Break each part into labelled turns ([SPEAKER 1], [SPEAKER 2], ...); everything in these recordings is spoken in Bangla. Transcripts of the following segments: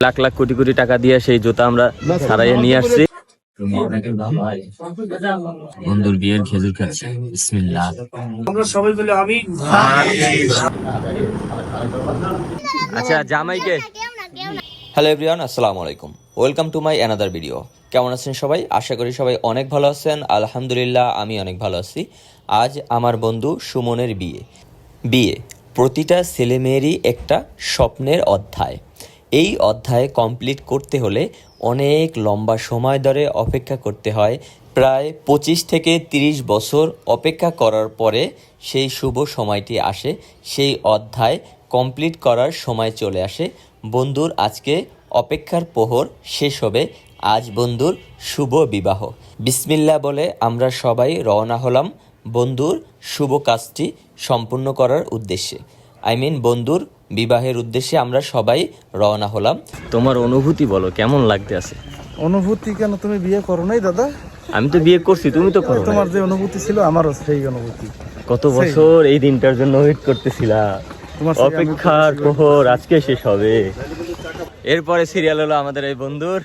[SPEAKER 1] লাখ লাখ কোটি কোটি টাকা দিয়ে সেই জুতা আমরা সারাইয়ে নিয়ে আসছি। বন্ধুর বিয়ের খেজুর খাচ্ছি। বিসমিল্লাহ।
[SPEAKER 2] আমরা সবাই বলে আমি।
[SPEAKER 1] আচ্ছা জামাইকে। হ্যালো এভরিওয়ান, আসসালামু আলাইকুম, welcome to my another video. কেমন আছেন সবাই? আশা করি সবাই অনেক ভালো আছেন। আলহামদুলিল্লাহ আমি অনেক ভালো আছি। আজ আমার বন্ধু সুমনের বিয়ে প্রতিটা ছেলেমেয়েরই একটা স্বপ্নের অধ্যায়। এই অধ্যায় কমপ্লিট করতে হলে অনেক লম্বা সময় ধরে অপেক্ষা করতে হয়। প্রায় 25 থেকে 30 বছর অপেক্ষা করার পরে সেই শুভ সময়টি আসে, সেই অধ্যায় কমপ্লিট করার সময় চলে আসে। বন্ধুর আজকে অপেক্ষার প্রহর শেষ হবে। আজ বন্ধুর শুভ বিবাহ। বিসমিল্লাহ বলে আমরা সবাই রওনা হলাম বন্ধুর শুভ কাজটি সম্পূর্ণ করার উদ্দেশ্যে। বন্ধুর বিবাহের উদ্দেশ্যে আমরা সবাই রওনা হলাম। তোমার অনুভূতি বলো, কেমন লাগতে আছে?
[SPEAKER 2] অনুভূতি কেন, তুমি বিয়ে করো নাই দাদা?
[SPEAKER 1] আমি তো বিয়ে করছি, তুমি তো করো।
[SPEAKER 2] তোমার যে অনুভূতি ছিল আমারও সেই অনুভূতি।
[SPEAKER 1] কত বছর এই দিনটার জন্য ওয়েট করতেছিলা, অপেক্ষার প্রহর আজকে শেষ হবে। এরপরে সিরিয়াল হলো আমাদের এই বন্ধুর।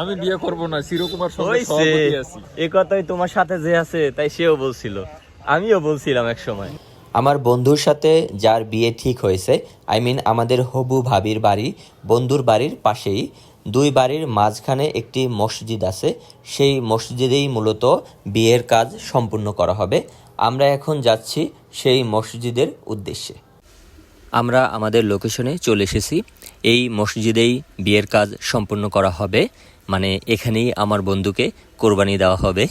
[SPEAKER 3] আমি বিয়ে করব না, চিরকুমার সঙ্গে সহমতি আছি।
[SPEAKER 1] এই কথাই তোমার সাথে যে আছে তাই সেও বলছিল, আমিও বলছিলাম এক সময়। আমার বন্ধুর সাথে যার বিয়ে ঠিক হয়েছে, আমাদের হবু ভাবির বাড়ি বন্ধুর বাড়ির পাশেই। দুই বাড়ির মাঝখানে একটি মসজিদ আছে, সেই মসজিদেই মূলত বিয়ের কাজ সম্পূর্ণ করা হবে। আমরা এখন যাচ্ছি সেই মসজিদের উদ্দেশ্যে। আমরা আমাদের লোকেশনে চলে এসেছি। এই মসজিদেই বিয়ের কাজ সম্পূর্ণ করা হবে, মানে এখানেই আমার বন্ধুকে কোরবানি দেওয়া হবে।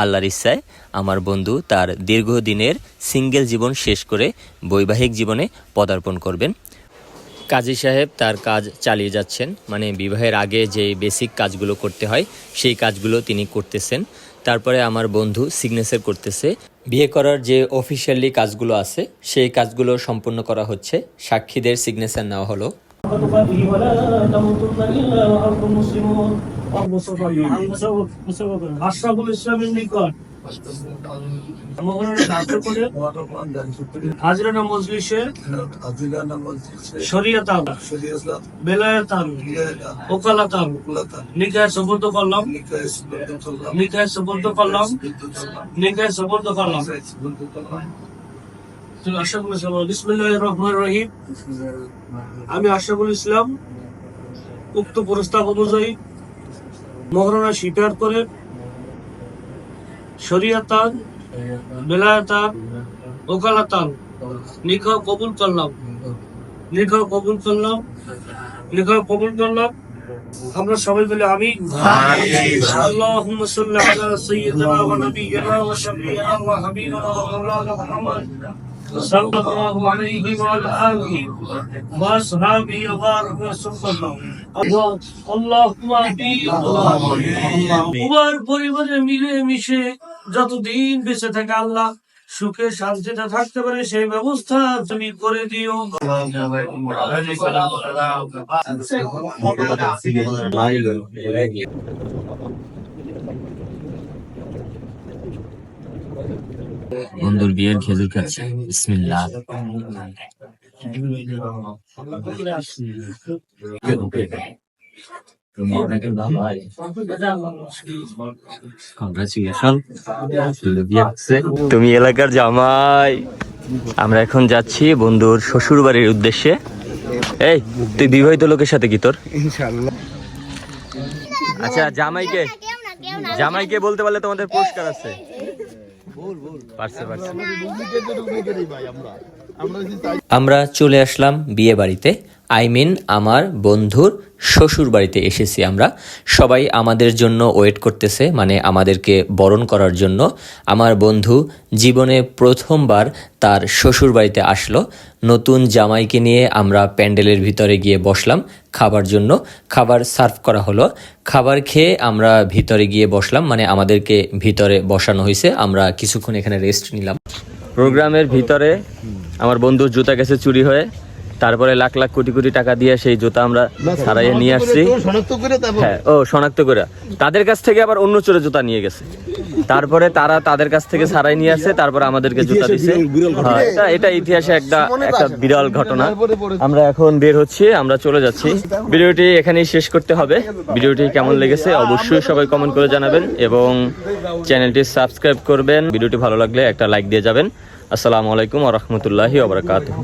[SPEAKER 1] আল্লাহর ইচ্ছায় আমার বন্ধু তার দীর্ঘদিনের সিঙ্গেল জীবন শেষ করে বৈবাহিক জীবনে পদার্পণ করবেন। কাজী সাহেব তার কাজ চালিয়ে যাচ্ছেন, মানে বিবাহের আগে যে বেসিক কাজগুলো করতে হয় সেই কাজগুলো তিনি করতেছেন। তারপরে আমার বন্ধু সিগনেচার করতেছে। বিয়ে করার যে অফিসিয়ালি কাজগুলো আছে সেই কাজগুলো সম্পূর্ণ করা হচ্ছে। সাক্ষীদের সিগনেচার নেওয়া হলো।
[SPEAKER 2] আশরাফুল ইসলামের নিকট হাজরানা মজলিসে শরিয়াতান বেলায়েতান ওকালাতান নিকাহ সুপুর্দ করলাম বিসমিল্লাহির রহমানির রহিম। আমি আশরাফুল ইসলাম উক্ত প্রস্তাব অনুযায়ী মহারণা স্বীকার করে শরিয়াতান বেলায়েতান ওকালাতান নিকাহ কবুল করলাম। আমরা সবাই বলে আমি। আল্লাহুম্মা সাল্লি আলা সাইয়্যিদিনা ওয়া নাবিয়িনা ওয়া শাফিঈনা ওয়া হাবিবিনা ওয়া মাওলানা মুহাম্মদ সাল্লাল্লাহু আলাইহি ওয়া আলা আলিহি ওয়া আসহাবিহি ওয়া বারাক ওয়া সাল্লাম। আল্লাহুম্মা উভয় পরিবারে মিলে মিশে যতদিন বেঁচে থাকে আল্লাহ সুখে শান্তিতে থাকতে পারে সেই ব্যবস্থা তুমি করে দিও।
[SPEAKER 1] বন্ধুর বিয়ের খেজুর খাচ্ছি। বিসমিল্লাহ। তুমি এলাকার জামাই। আমরা এখন যাচ্ছি বন্ধুর শ্বশুর বাড়ির উদ্দেশ্যে। এই তুই বিবাহিত লোকের সাথে কি তোর? আচ্ছা জামাইকে বলতে পারলে তোমাদের পুরস্কার আছে। আমরা চলে আসলাম বিয়ে বাড়িতে, আমার বন্ধুর শ্বশুর বাড়িতে এসেছি। আমরা সবাই আমাদের জন্য ওয়েট করতেছে, মানে আমাদেরকে বরণ করার জন্য। আমার বন্ধু জীবনে প্রথমবার তার শ্বশুর বাড়িতে আসলো। নতুন জামাইকে নিয়ে আমরা প্যান্ডেলের ভিতরে গিয়ে বসলাম খাবার জন্য। খাবার সার্ভ করা হলো, খাবার খেয়ে আমরা ভিতরে গিয়ে বসলাম, মানে আমাদেরকে ভিতরে বসানো হয়েছে। আমরা কিছুক্ষণ এখানে রেস্ট নিলাম। প্রোগ্রামের ভিতরে আমার বন্ধুর জুতা গেছে চুরি হয়ে, তারপরে লাখ লাখ কোটি কোটি টাকা দিয়ে সেই জুতা আমরা ছাড়াইয়ে নিয়ে আসছি। হ্যাঁ, ও শনাক্ত করে তাদের কাছ থেকে আবার অন্য চোরে জুতা নিয়ে গেছে, তারপরে তারা তাদের কাছ থেকে ছাড়াই নিয়ে আসছে, তারপরে আমাদেরকে জুতা দিছে। হ্যাঁ, এটা ইতিহাসে একটা বিরল ঘটনা। আমরা এখন বের হচ্ছি, আমরা চলে যাচ্ছি। ভিডিওটি এখানেই শেষ করতে হবে। ভিডিওটি কেমন লেগেছে অবশ্যই সবাই কমেন্ট করে জানাবেন এবং চ্যানেলটি সাবস্ক্রাইব করবেন। ভিডিওটি ভালো লাগলে একটা লাইক দিয়ে যাবেন। আসসালামু আলাইকুম ওয়া রাহমাতুল্লাহি ওয়া বারাকাতুহু।